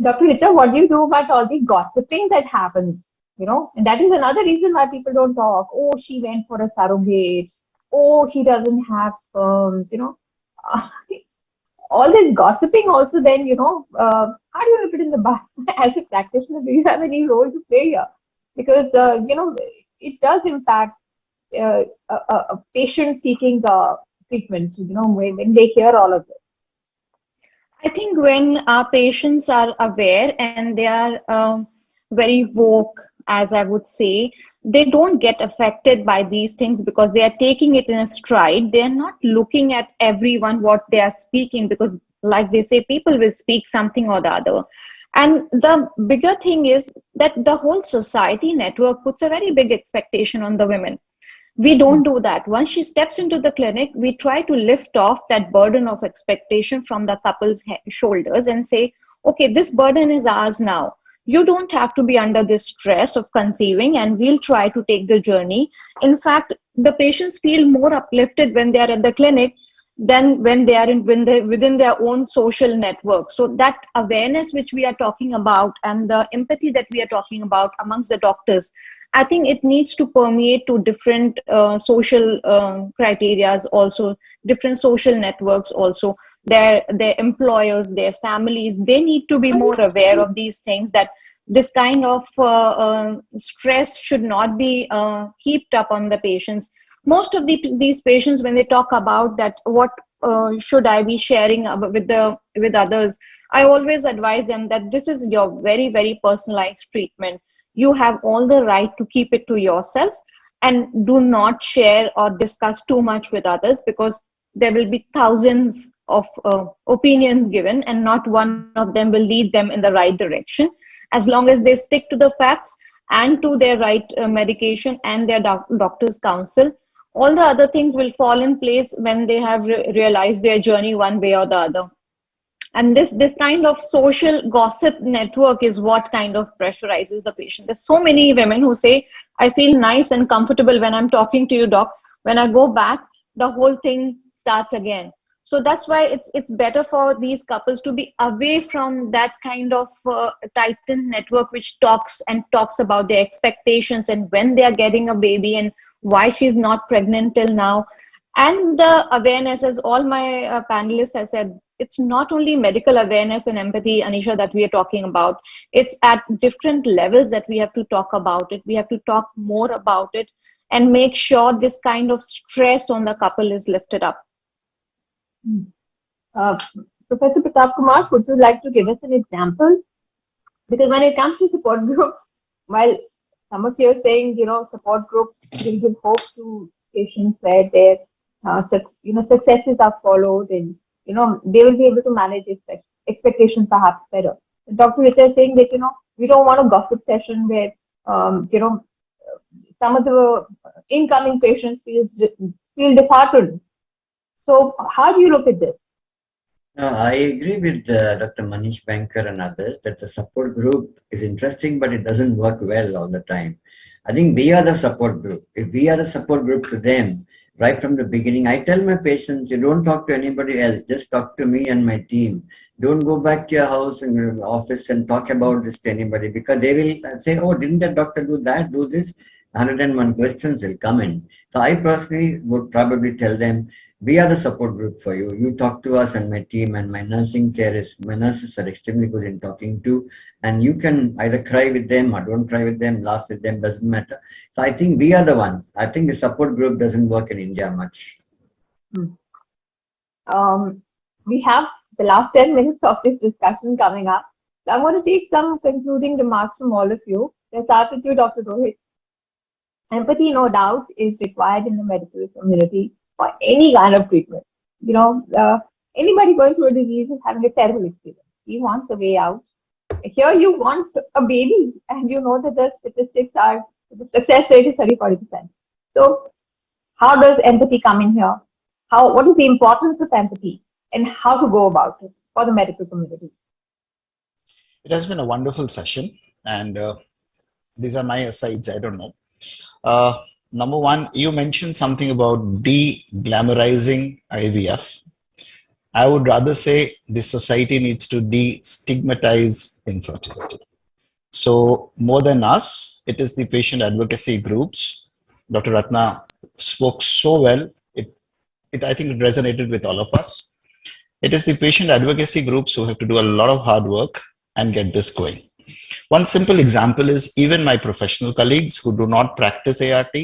Dr. Richa, what do you do about all the gossiping that happens? And that is another reason why people don't talk. Oh, she went for a surrogate. Oh, he doesn't have sperms. All this gossiping also then, how do you put in the back? As a practitioner, do you have any role to play here? Because, it does impact a patient seeking treatment, when they hear all of this. I think when our patients are aware and they are very woke, as I would say, they don't get affected by these things because they are taking it in a stride. They are not looking at everyone what they are speaking, because like they say, people will speak something or the other. And the bigger thing is that the whole society network puts a very big expectation on the women. We don't do that. Once she steps into the clinic, we try to lift off that burden of expectation from the couple's shoulders and say, okay, this burden is ours now. You don't have to be under this stress of conceiving, and we'll try to take the journey. In fact, the patients feel more uplifted when they are at the clinic than when they are within their own social network. So that awareness which we are talking about and the empathy that we are talking about amongst the doctors, I think it needs to permeate to different social criterias also, different social networks also. Their employers, their families, they need to be more aware of these things, that this kind of stress should not be heaped up on the patients. Most of these patients, when they talk about that, what should I be sharing with others, I always advise them that this is your very, very personalized treatment. You have all the right to keep it to yourself, and do not share or discuss too much with others, because there will be thousands of opinions given and not one of them will lead them in the right direction. As long as they stick to the facts and to their right medication and their doctor's counsel, all the other things will fall in place when they have realized their journey one way or the other. And this kind of social gossip network is what kind of pressurizes the patient. There's so many women who say, I feel nice and comfortable when I'm talking to you, doc. When I go back, the whole thing starts again. So that's why it's better for these couples to be away from that kind of tightened network which talks about their expectations and when they are getting a baby and why she's not pregnant till now. And the awareness, as all my panelists have said, it's not only medical awareness and empathy, Anisha, that we are talking about. It's at different levels that we have to talk about it. We have to talk more about it and make sure this kind of stress on the couple is lifted up. Uh, Professor Pratap Kumar, would you like to give us an example? Because when it comes to support group, while some of you are saying, support groups will give hope to patients where their, successes are followed and, they will be able to manage expectations perhaps better. Dr. Richa is saying that, we don't want a gossip session where, some of the incoming patients feel disheartened. So how do you look at this? No, I agree with Dr. Manish Banker and others that the support group is interesting, but it doesn't work well all the time. I think we are the support group. If we are the support group to them, right from the beginning, I tell my patients, you don't talk to anybody else, just talk to me and my team. Don't go back to your house and your office and talk about this to anybody, because they will say, oh, didn't the doctor do that, do this? 101 questions will come in. So I personally would probably tell them, we are the support group for you. You talk to us and my team, and my nurses are extremely good in talking to, and you can either cry with them or don't cry with them, laugh with them, doesn't matter. So I think we are the ones. I think the support group doesn't work in India much. We have the last 10 minutes of this discussion coming up. So I want to take some concluding remarks from all of you. Let's start with you, Dr. Rohit. Empathy, no doubt, is required in the medical community for any kind of treatment. Anybody going through a disease is having a terrible experience. He wants a way out. Here you want a baby, and you know that the statistics are, the success rate is 30-40%. So how does empathy come in here? What is the importance of empathy and how to go about it for the medical community? It has been a wonderful session, and these are my asides, I don't know. Number one, you mentioned something about de-glamorizing IVF. I would rather say the society needs to de-stigmatize infertility. So more than us, it is the patient advocacy groups. Dr. Ratna spoke so well. I think it resonated with all of us. It is the patient advocacy groups who have to do a lot of hard work and get this going. One simple example is even my professional colleagues who do not practice ART,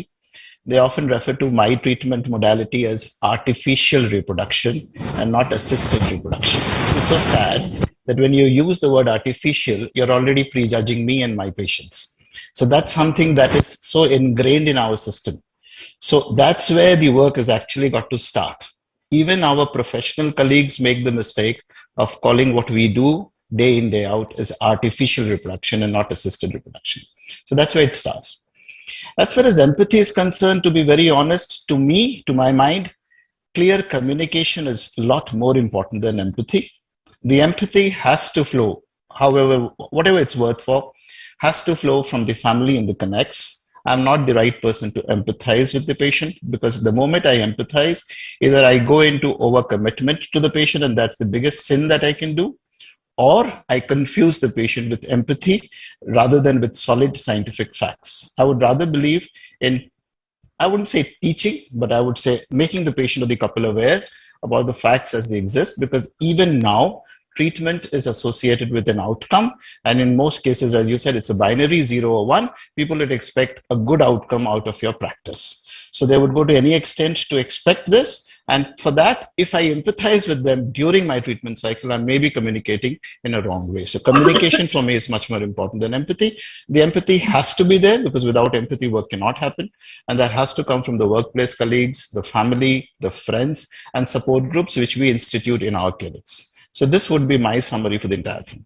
they often refer to my treatment modality as artificial reproduction and not assisted reproduction. It's so sad that when you use the word artificial, you're already prejudging me and my patients. So that's something that is so ingrained in our system. So that's where the work has actually got to start. Even our professional colleagues make the mistake of calling what we do day in, day out as artificial reproduction and not assisted reproduction. So that's where it starts. As far as empathy is concerned, to be very honest, to me, to my mind, clear communication is a lot more important than empathy. The empathy has to flow, however, whatever it's worth for, has to flow from the family and the connects. I'm not the right person to empathize with the patient, because the moment I empathize, either I go into overcommitment to the patient, and that's the biggest sin that I can do, or I confuse the patient with empathy rather than with solid scientific facts. I would rather believe in, I wouldn't say teaching, but I would say making the patient or the couple aware about the facts as they exist, because even now, treatment is associated with an outcome. And in most cases, as you said, it's a binary 0 or 1. People would expect a good outcome out of your practice. So they would go to any extent to expect this. And for that, if I empathize with them during my treatment cycle, I may be communicating in a wrong way. So communication for me is much more important than empathy. The empathy has to be there, because without empathy, work cannot happen. And that has to come from the workplace colleagues, the family, the friends, and support groups, which we institute in our clinics. So this would be my summary for the entire thing.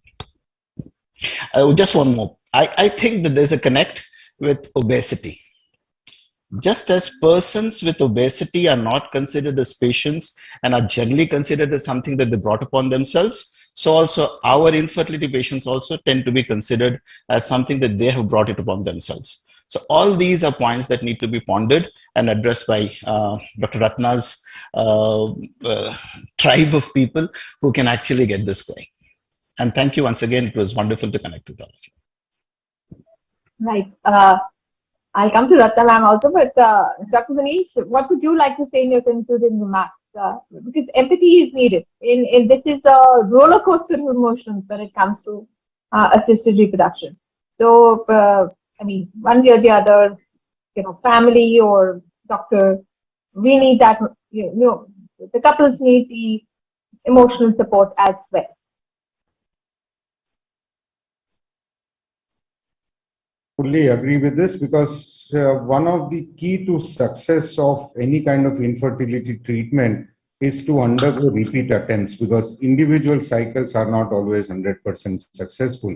Just one more. I think that there's a connect with obesity. Just as persons with obesity are not considered as patients and are generally considered as something that they brought upon themselves, so also our infertility patients also tend to be considered as something that they have brought it upon themselves. So all these are points that need to be pondered and addressed by Dr. Ratna's tribe of people who can actually get this going. And thank you once again. It was wonderful to connect with all of you. Right. I'll come to Ratna ma'am also, but Dr. Manish, what would you like to say in your concluding remarks? because empathy is needed. In this is a roller coaster of emotions when it comes to assisted reproduction. So, I mean, one way or the other, family or doctor, we need that. The couples need the emotional support as well. Fully agree with this because one of the key to success of any kind of infertility treatment is to undergo repeat attempts because individual cycles are not always 100% successful.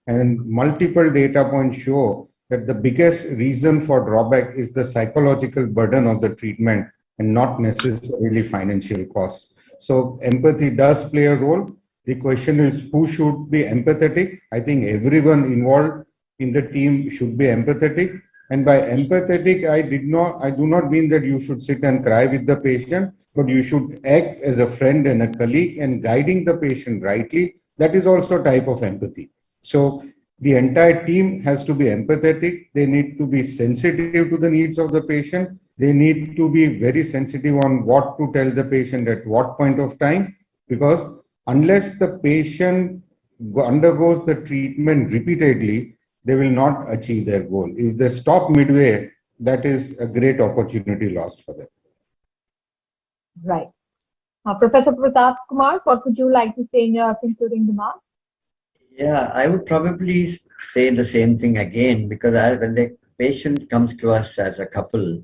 And multiple data points show that the biggest reason for drawback is the psychological burden of the treatment and not necessarily financial costs. So empathy does play a role. The question is who should be empathetic? I think everyone involved in the team should be empathetic. And by empathetic, I do not mean that you should sit and cry with the patient, but you should act as a friend and a colleague and guiding the patient rightly. That is also a type of empathy. So the entire team has to be empathetic. They need to be sensitive to the needs of the patient. They need to be very sensitive on what to tell the patient at what point of time, because unless the patient undergoes the treatment repeatedly, they will not achieve their goal. If they stop midway, that is a great opportunity lost for them. Right. Professor Pratap Kumar, what would you like to say in your concluding remarks? Yeah, I would probably say the same thing again because when the patient comes to us as a couple,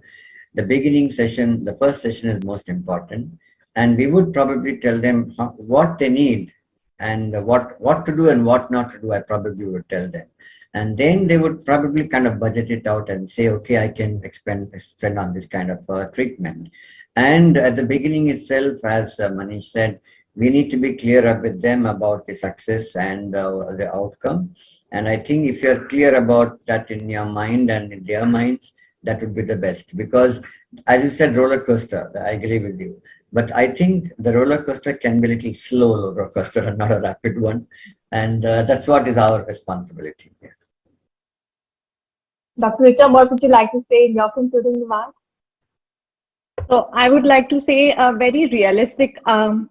the beginning session, the first session is most important. And we would probably tell them what they need and what to do and what not to do, I probably would tell them. And then they would probably kind of budget it out and say, okay, I can spend on this kind of treatment. And at the beginning itself, as Manish said, we need to be clear up with them about the success and the outcome. And I think if you're clear about that in your mind and in their minds, that would be the best. Because as you said, roller coaster, I agree with you. But I think the roller coaster can be a little slow roller coaster and not a rapid one. And that's what is our responsibility. Yeah. Dr. Richa, what would you like to say in your concluding remarks? So I would like to say a very realistic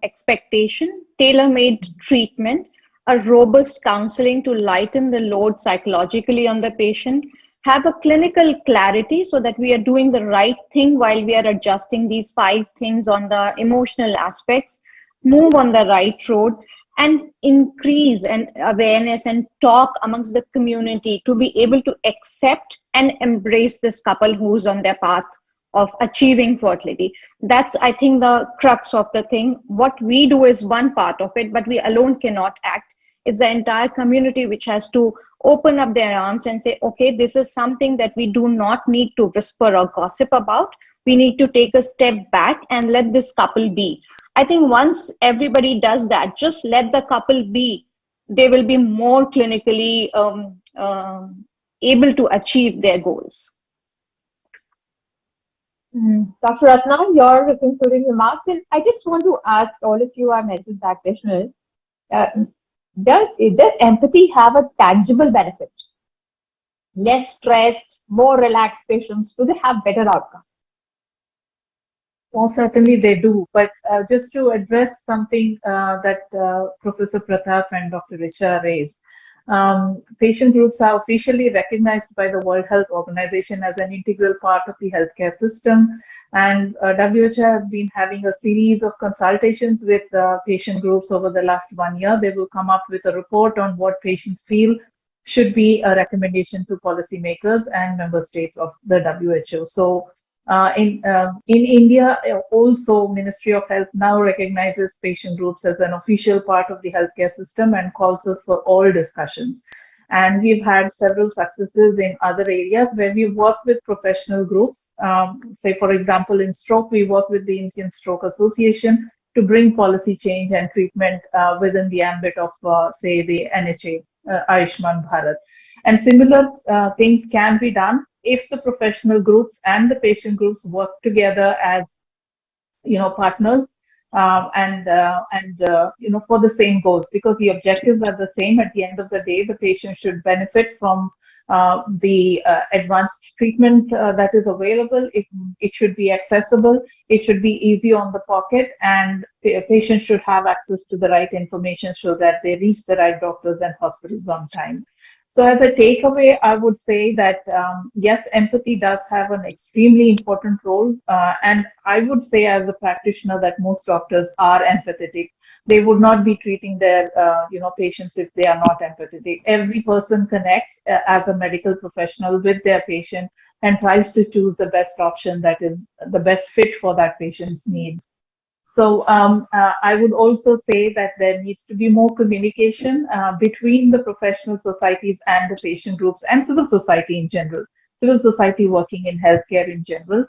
expectation, tailor-made treatment, a robust counseling to lighten the load psychologically on the patient, have a clinical clarity so that we are doing the right thing while we are adjusting these 5 things on the emotional aspects, move on the right road, and increase and awareness and talk amongst the community to be able to accept and embrace this couple who's on their path of achieving fertility. That's, I think, the crux of the thing. What we do is one part of it, but we alone cannot act. It's the entire community which has to open up their arms and say, okay, this is something that we do not need to whisper or gossip about. We need to take a step back and let this couple be. I think once everybody does that, just let the couple be, they will be more clinically able to achieve their goals. Dr. Ratna, your concluding remarks. And I just want to ask all of you, our medical practitioners, does empathy have a tangible benefit? Less stressed, more relaxed patients, do they have better outcomes? Well, certainly they do. But just to address something that Professor Pratap and Dr. Richa raised, patient groups are officially recognized by the World Health Organization as an integral part of the healthcare system. And WHO has been having a series of consultations with patient groups over the last 1 year. They will come up with a report on what patients feel should be a recommendation to policymakers and member states of the WHO. So in India, also Ministry of Health now recognizes patient groups as an official part of the healthcare system and calls us for all discussions. And we've had several successes in other areas where we work with professional groups. Say, for example, in stroke, we work with the Indian Stroke Association to bring policy change and treatment within the ambit of, say, the NHA, Ayushman Bharat. And similar things can be done if the professional groups and the patient groups work together as, partners and for the same goals, because the objectives are the same. At the end of the day, the patient should benefit from the advanced treatment that is available. It should be accessible. It should be easy on the pocket, and patients should have access to the right information so that they reach the right doctors and hospitals on time. So as a takeaway, I would say that yes, empathy does have an extremely important role, and I would say as a practitioner that most doctors are empathetic. They would not be treating their patients if they are not empathetic. Every person connects as a medical professional with their patient and tries to choose the best option that is the best fit for that patient's needs. So I would also say that there needs to be more communication between the professional societies and the patient groups and civil society in general, civil society working in healthcare in general,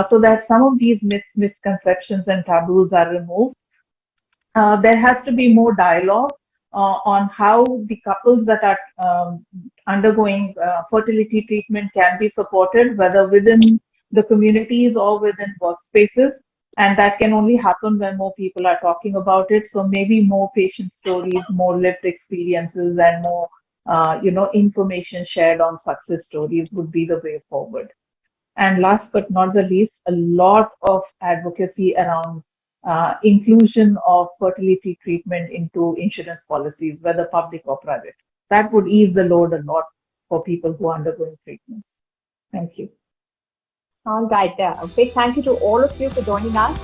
so that some of these myths, misconceptions, and taboos are removed. There has to be more dialogue on how the couples that are undergoing fertility treatment can be supported, whether within the communities or within workspaces. And that can only happen when more people are talking about it. So maybe more patient stories, more lived experiences, and more, information shared on success stories would be the way forward. And last but not the least, a lot of advocacy around inclusion of fertility treatment into insurance policies, whether public or private. That would ease the load a lot for people who are undergoing treatment. Thank you. All right. A big thank you to all of you for joining us.